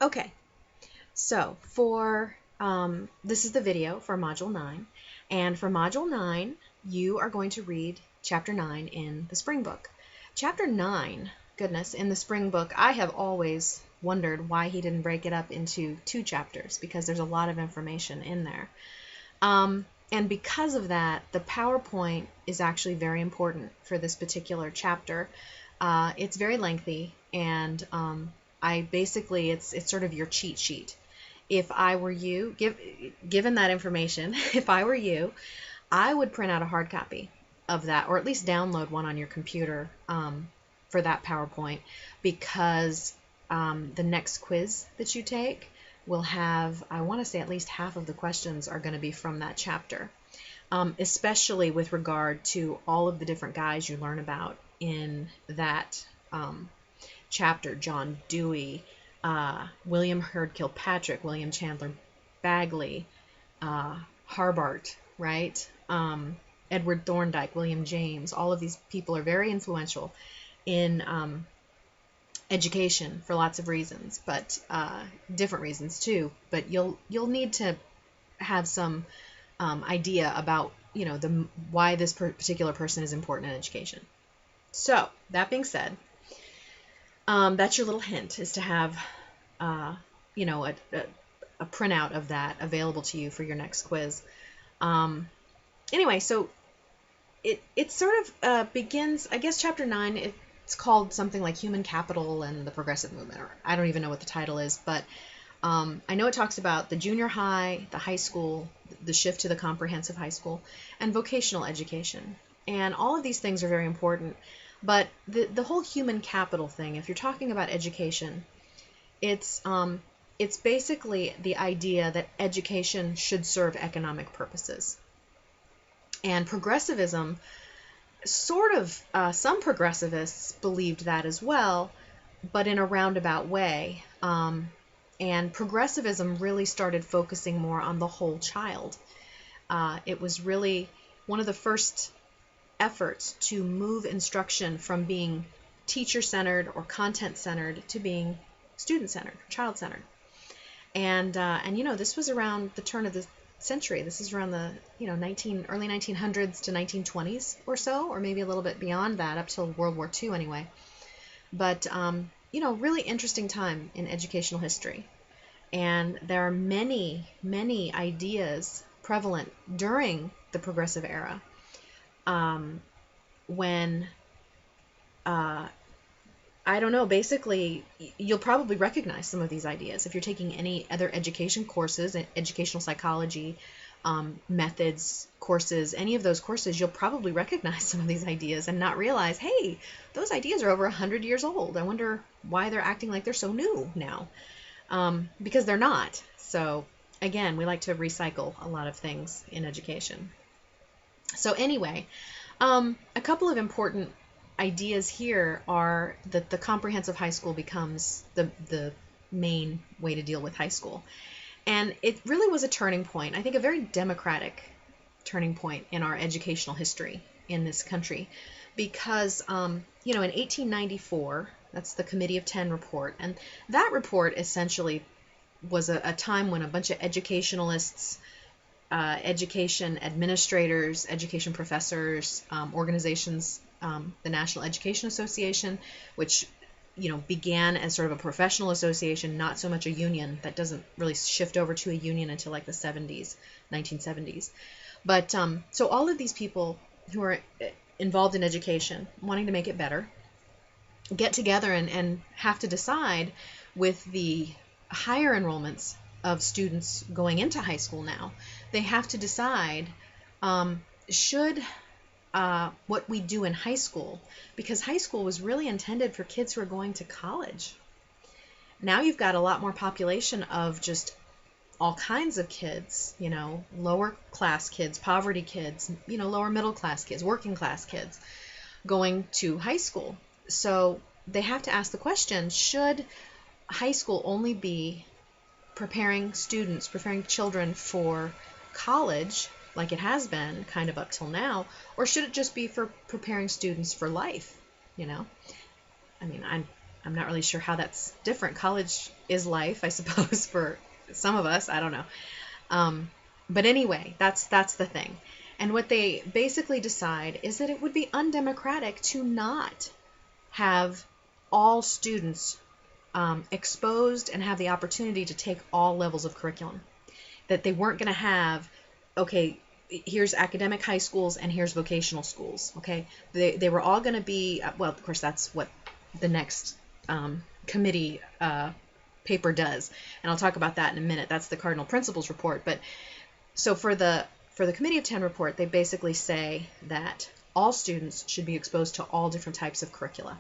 Okay, so for this is the video for Module 9, and for Module 9, you are going to read Chapter 9 in the Spring Book. Chapter 9, goodness, in the Spring Book, I have always wondered why he didn't break it up into 2 chapters, because there's a lot of information in there. And because of that, the PowerPoint is actually very important for this particular chapter. It's very lengthy, and it's sort of your cheat sheet. If I were you, given that information, if I were you, I would print out a hard copy of that, or at least download one on your computer for that PowerPoint, because the next quiz that you take will have, I want to say at least half of the questions are going to be from that chapter, especially with regard to all of the different guys you learn about in that chapter. John Dewey, William Herd Kilpatrick, William Chandler Bagley, Harbart, right? Edward Thorndike, William James. All of these people are very influential in education for lots of reasons, but different reasons too. But you'll need to have some idea about why this particular person is important in education. So that being said, that's your little hint, is to have a printout of that available to you for your next quiz. Anyway, so it sort of begins, I guess, Chapter 9. It's called something like Human Capital and the Progressive Movement, or I don't even know what the title is, but I know it talks about the junior high, the high school, the shift to the comprehensive high school, and vocational education. And all of these things are very important. But the whole human capital thing, if you're talking about education, it's basically the idea that education should serve economic purposes. And progressivism, sort of, some progressivists believed that as well, but in a roundabout way. And progressivism really started focusing more on the whole child. It was really one of the first efforts to move instruction from being teacher-centered or content-centered to being student-centered, child-centered. And this was around the turn of the century. This is around the early 1900s to 1920s or so, or maybe a little bit beyond that, up till World War II anyway. But really interesting time in educational history. And there are many, many ideas prevalent during the progressive era, when I don't know, basically, you'll probably recognize some of these ideas. If you're taking any other education courses, educational psychology, methods courses, any of those courses, you'll probably recognize some of these ideas and not realize, hey, those ideas are over 100 years old. I wonder why they're acting like they're so new now. Because they're not. So, again, we like to recycle a lot of things in education. So anyway, a couple of important ideas here are that the comprehensive high school becomes the main way to deal with high school. And it really was a turning point, I think a very democratic turning point in our educational history in this country, because, in 1894, that's the Committee of 10 report, and that report essentially was a time when a bunch of educationalists, education administrators, education professors, organizations, the National Education Association, which began as sort of a professional association, not so much a union. That doesn't really shift over to a union until like the 70s, 1970s. But so all of these people who are involved in education, wanting to make it better, get together and have to decide, with the higher enrollments of students going into high school now, they have to decide, should what we do in high school, because high school was really intended for kids who are going to college. Now you've got a lot more population of just all kinds of kids, lower class kids, poverty kids, lower middle class kids, working class kids going to high school. So they have to ask the question, should high school only be preparing children for college, like it has been kind of up till now, or should it just be for preparing students for life? I mean, I'm not really sure how that's different. College is life, I suppose, for some of us. I don't know. But anyway, that's the thing. And what they basically decide is that it would be undemocratic to not have all students exposed and have the opportunity to take all levels of curriculum. That they weren't going to have, okay, here's academic high schools and here's vocational schools. Okay, they were all going to be, well, of course, that's what the next committee paper does, and I'll talk about that in a minute. That's the Cardinal Principles report. But so for the Committee of 10 report, they basically say that all students should be exposed to all different types of curricula,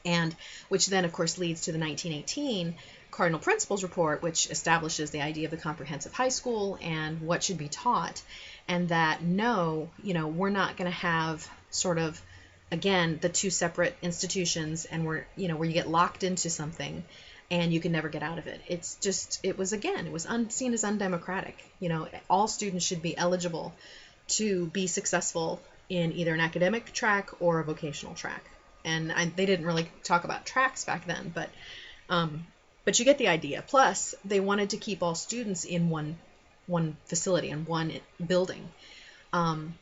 and which then, of course, leads to the 1918 Cardinal Principles report, which establishes the idea of the comprehensive high school and what should be taught, and that no, we're not going to have sort of, again, the two separate institutions, and where you get locked into something and you can never get out of it. It's just, it was seen as undemocratic. All students should be eligible to be successful in either an academic track or a vocational track. And they didn't really talk about tracks back then, but you get the idea. Plus, they wanted to keep all students in one facility, in one building,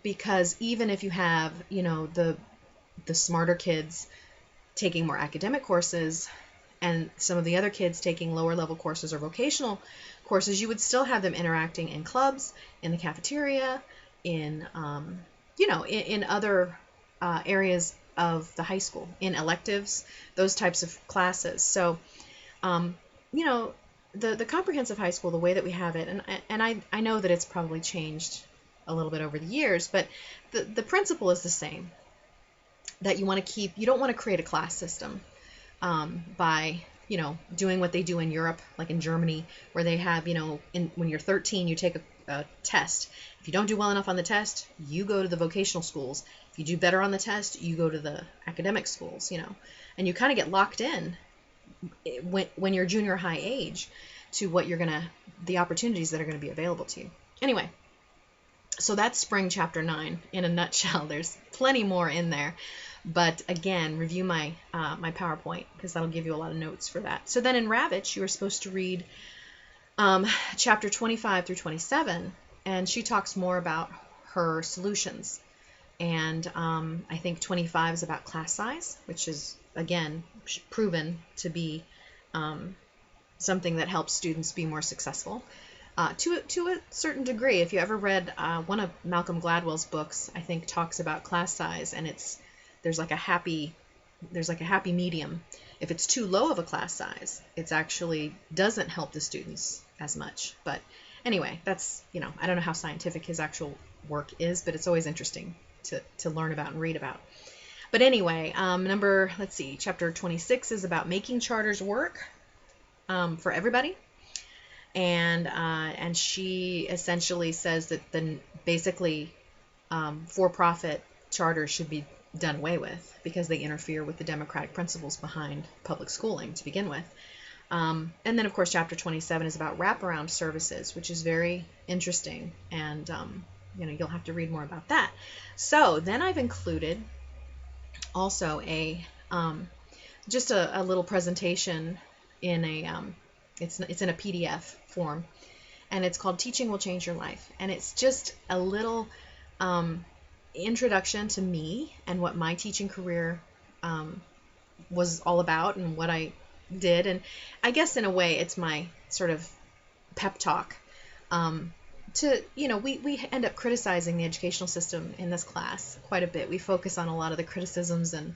because even if you have, the smarter kids taking more academic courses and some of the other kids taking lower level courses or vocational courses, you would still have them interacting in clubs, in the cafeteria, in in other areas of the high school, in electives, those types of classes. So the comprehensive high school, the way that we have it, and I know that it's probably changed a little bit over the years, but the principle is the same. That you don't want to create a class system by doing what they do in Europe, like in Germany, where they have when you're 13 you take a test. If you don't do well enough on the test, you go to the vocational schools. If you do better on the test, you go to the academic schools. And you kind of get locked in when you're junior high age to the opportunities that are going to be available to you. Anyway, so that's Spring Chapter 9 in a nutshell. There's plenty more in there. But again, review my my PowerPoint, because that'll give you a lot of notes for that. So then in Ravitch, you were supposed to read chapter 25 through 27, and she talks more about her solutions. And I think 25 is about class size, which is, again, proven to be something that helps students be more successful. To a certain degree, if you ever read one of Malcolm Gladwell's books, I think talks about class size, and there's like a happy medium. If it's too low of a class size, it actually doesn't help the students as much. But anyway, that's, I don't know how scientific his actual work is, but it's always interesting to learn about and read about. But anyway, chapter 26 is about making charters work for everybody. And she essentially says that basically for-profit charters should be done away with because they interfere with the democratic principles behind public schooling to begin with. And then, of course, chapter 27 is about wraparound services, which is very interesting, and you'll have to read more about that. So then I've included also just a little presentation in it's in a PDF form, and it's called Teaching Will Change Your Life, and it's just a little introduction to me and what my teaching career was all about and what I did. And I guess in a way it's my sort of pep talk we end up criticizing the educational system in this class quite a bit. We focus on a lot of the criticisms and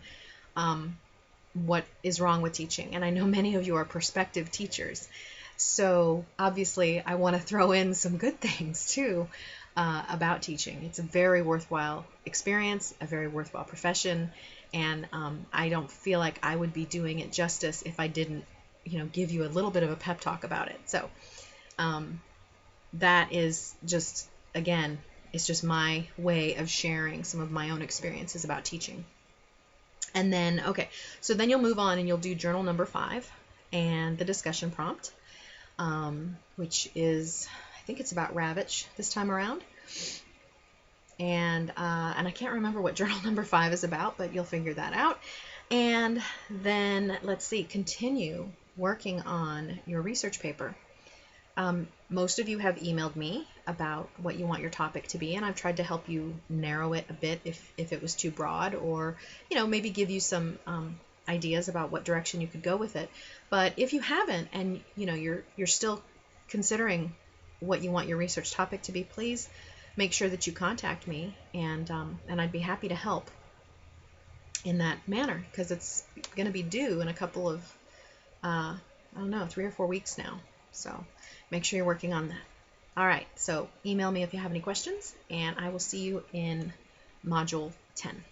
what is wrong with teaching, and I know many of you are prospective teachers, so obviously I want to throw in some good things too about teaching. It's a very worthwhile experience, a very worthwhile profession, and I don't feel like I would be doing it justice if I didn't, give you a little bit of a pep talk about it. So that is just, again, it's just my way of sharing some of my own experiences about teaching. And then, so then you'll move on and you'll do journal number 5 and the discussion prompt, which is, I think it's about Ravitch this time around. And I can't remember what journal number 5 is about, but you'll figure that out. And then let's see, continue working on your research paper. Most of you have emailed me about what you want your topic to be, and I've tried to help you narrow it a bit if it was too broad, or maybe give you some ideas about what direction you could go with it. But if you haven't, and you're still considering what you want your research topic to be, please make sure that you contact me, and I'd be happy to help in that manner, because it's going to be due in a couple of I don't know, 3 or 4 weeks now. So make sure you're working on that. All right, so email me if you have any questions, and I will see you in Module 10.